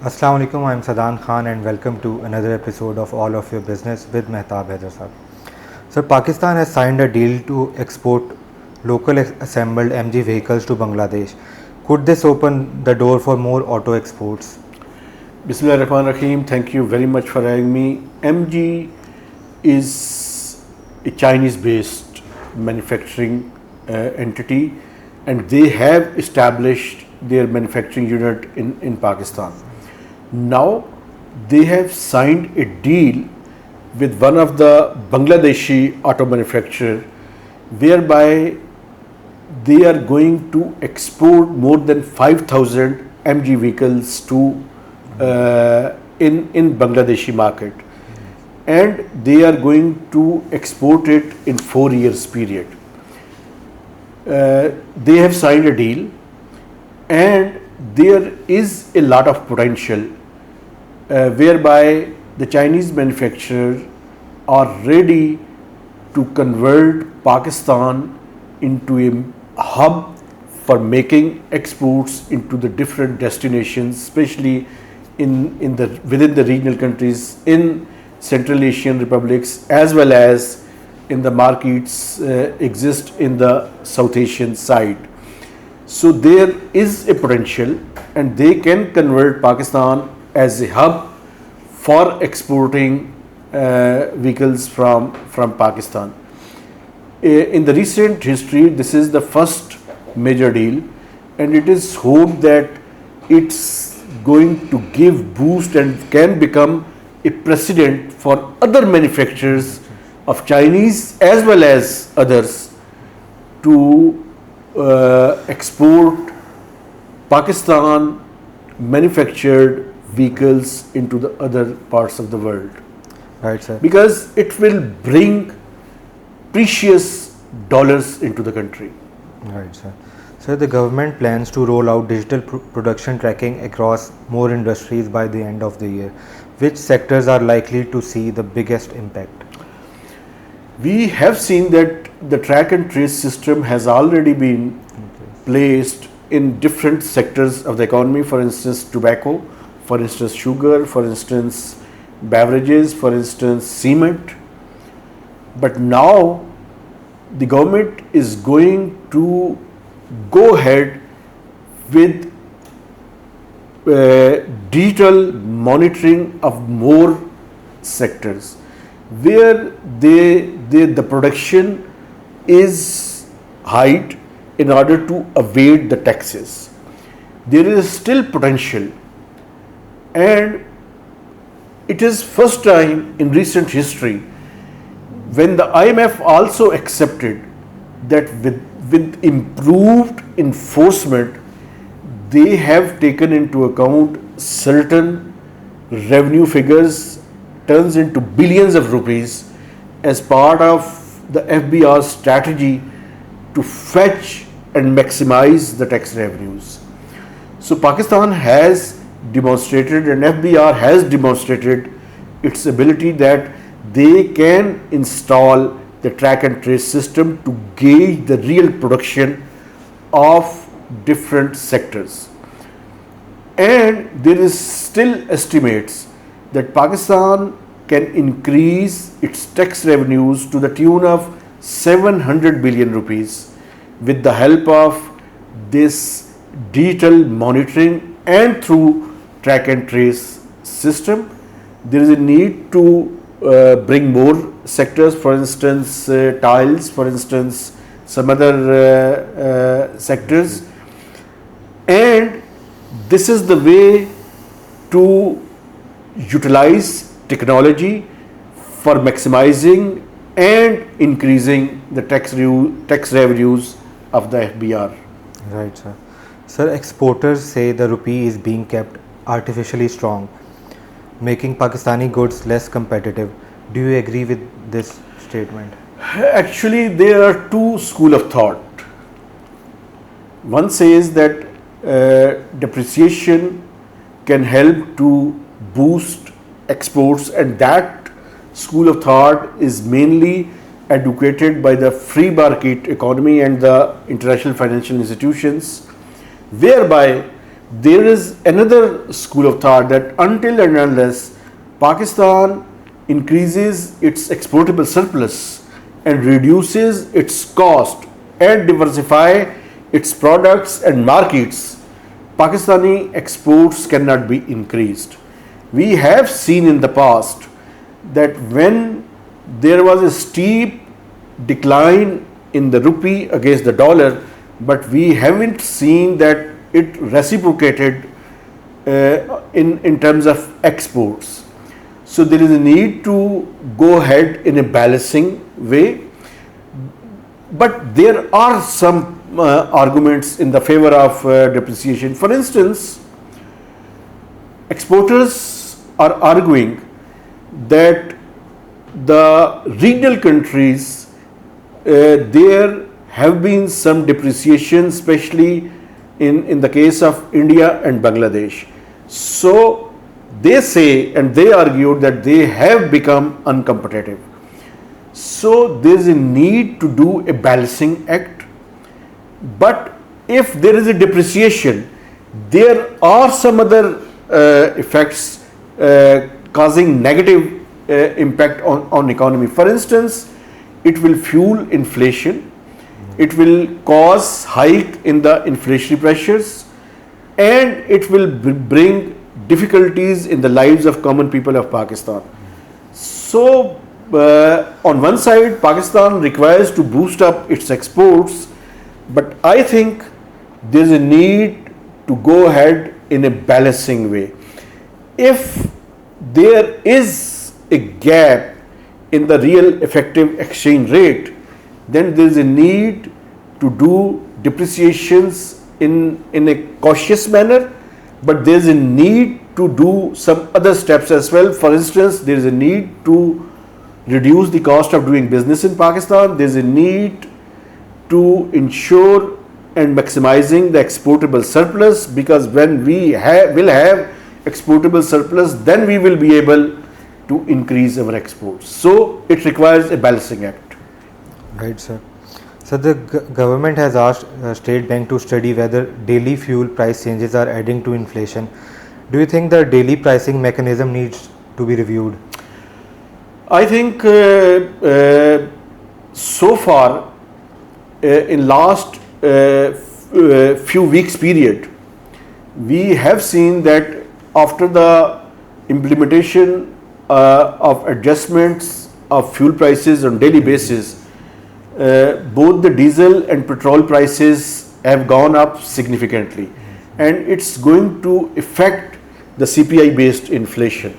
Assalamu alaikum, I am Saadan Khan and welcome to another episode of All of Your Business with Mehtab Haider sir. Sir, Pakistan has signed a deal to export local assembled MG vehicles to Bangladesh. Could this open the door for more auto exports? Bismillah ar-Rahman ar-Rahim. Thank you very much for having me. MG is a Chinese-based manufacturing entity, and they have established their manufacturing unit in Pakistan. Now they have signed a deal with one of the Bangladeshi auto manufacturer, whereby they are going to export more than 5,000 MG vehicles to in Bangladeshi market, and they are going to export it in 4 years period. They have signed a deal, and there is a lot of potential whereby the Chinese manufacturers are ready to convert Pakistan into a hub for making exports into the different destinations, especially within the regional countries in Central Asian republics, as well as in the markets exist in the South Asian side. So there is a potential, and they can convert Pakistan as a hub for exporting vehicles from Pakistan. In the recent history, this is the first major deal, and it is hoped that it's going to give boost and can become a precedent for other manufacturers of Chinese as well as others to export Pakistan manufactured vehicles into the other parts of the world. Right, sir. Because it will bring precious dollars into the country. Right, sir. Sir, the government plans to roll out digital production tracking across more industries by the end of the year. Which sectors are likely to see the biggest impact? We have seen that the track and trace system has already been placed in different sectors of the economy. For instance, tobacco, for instance, sugar, for instance, beverages, for instance, cement. But now the government is going to go ahead with digital monitoring of more sectors, where the production is high in order to evade the taxes. There is still potential, and it is first time in recent history when the IMF also accepted that with improved enforcement, they have taken into account certain revenue figures turns into billions of rupees as part of the FBR strategy to fetch and maximize the tax revenues. So Pakistan has demonstrated, and FBR has demonstrated its ability that they can install the track and trace system to gauge the real production of different sectors. And there is still estimates that Pakistan can increase its tax revenues to the tune of 700 billion rupees with the help of this digital monitoring and through track and trace system. There is a need to bring more sectors, for instance, tiles, for instance, some other sectors, and this is the way to utilize technology for maximizing and increasing the tax revenues of the FBR. Right, sir. Sir, exporters say the rupee is being kept artificially strong, making Pakistani goods less competitive. Do you agree with this statement? Actually, there are two schools of thought. One says that depreciation can help to boost exports, and that school of thought is mainly advocated by the free market economy and the international financial institutions, whereby there is another school of thought that until and unless Pakistan increases its exportable surplus and reduces its cost and diversify its products and markets, Pakistani exports cannot be increased. We have seen in the past that when there was a steep decline in the rupee against the dollar, but we haven't seen that it reciprocated in terms of exports. So there is a need to go ahead in a balancing way, but there are some arguments in the favor of depreciation. For instance, exporters are arguing that the regional countries, there have been some depreciation, especially in the case of India and Bangladesh. So they say and they argued that they have become uncompetitive. So there is a need to do a balancing act. But if there is a depreciation, there are some other effects causing negative impact on economy. For instance, it will fuel inflation, it will cause hike in the inflationary pressures, and it will bring difficulties in the lives of common people of Pakistan. So on one side, Pakistan requires to boost up its exports, but I think there is a need to go ahead in a balancing way. If there is a gap in the real effective exchange rate, then there is a need to do depreciations in a cautious manner, but there is a need to do some other steps as well. For instance, there is a need to reduce the cost of doing business in Pakistan. There is a need to ensure and maximizing the exportable surplus, because when we will have exportable surplus, then we will be able to increase our exports. So it requires a balancing act. Right, sir. So the government has asked State Bank to study whether daily fuel price changes are adding to inflation. Do you think the daily pricing mechanism needs to be reviewed? I think so far in last few weeks period, we have seen that after the implementation of adjustments of fuel prices on daily basis, both the diesel and petrol prices have gone up significantly, and it's going to affect the CPI based inflation,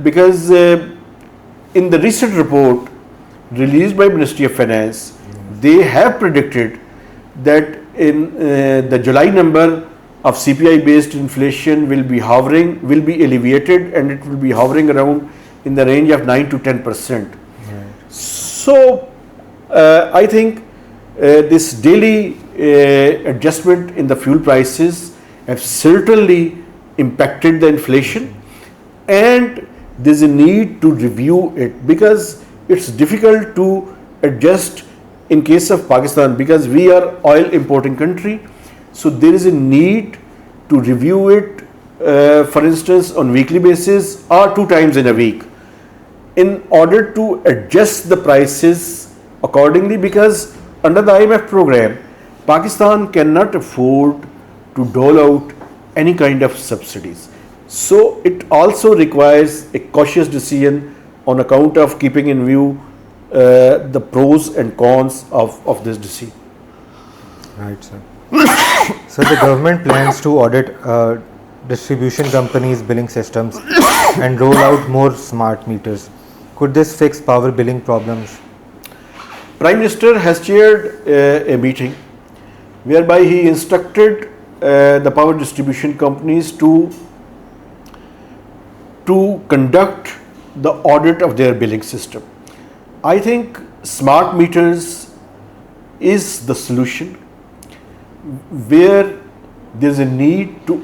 because in the recent report released by Ministry of Finance, they have predicted that in the July number of CPI based inflation will be alleviated, and it will be hovering around in the range of 9 to 10%. Right. So I think this daily adjustment in the fuel prices have certainly impacted the inflation, and there's a need to review it, because it's difficult to adjust in case of Pakistan, because we are oil importing country. So there is a need to review it, for instance, on weekly basis or 2 times in a week, in order to adjust the prices accordingly, because under the IMF program, Pakistan cannot afford to dole out any kind of subsidies. So it also requires a cautious decision on account of keeping in view the pros and cons of this decision. Right, sir. So the government plans to audit distribution companies' billing systems and roll out more smart meters. Could this fix power billing problems? Prime Minister has chaired a meeting whereby he instructed the power distribution companies to conduct the audit of their billing system. I think smart meters is the solution, where there is a need to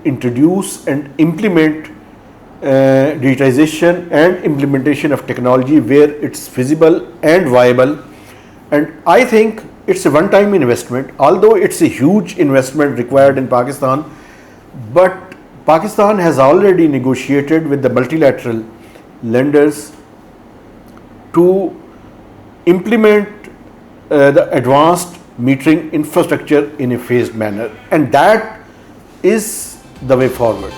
introduce and implement digitization and implementation of technology where it's feasible and viable. And I think it's a one-time investment, although it's a huge investment required in Pakistan, but Pakistan has already negotiated with the multilateral lenders to implement the advanced metering infrastructure in a phased manner, and that is the way forward.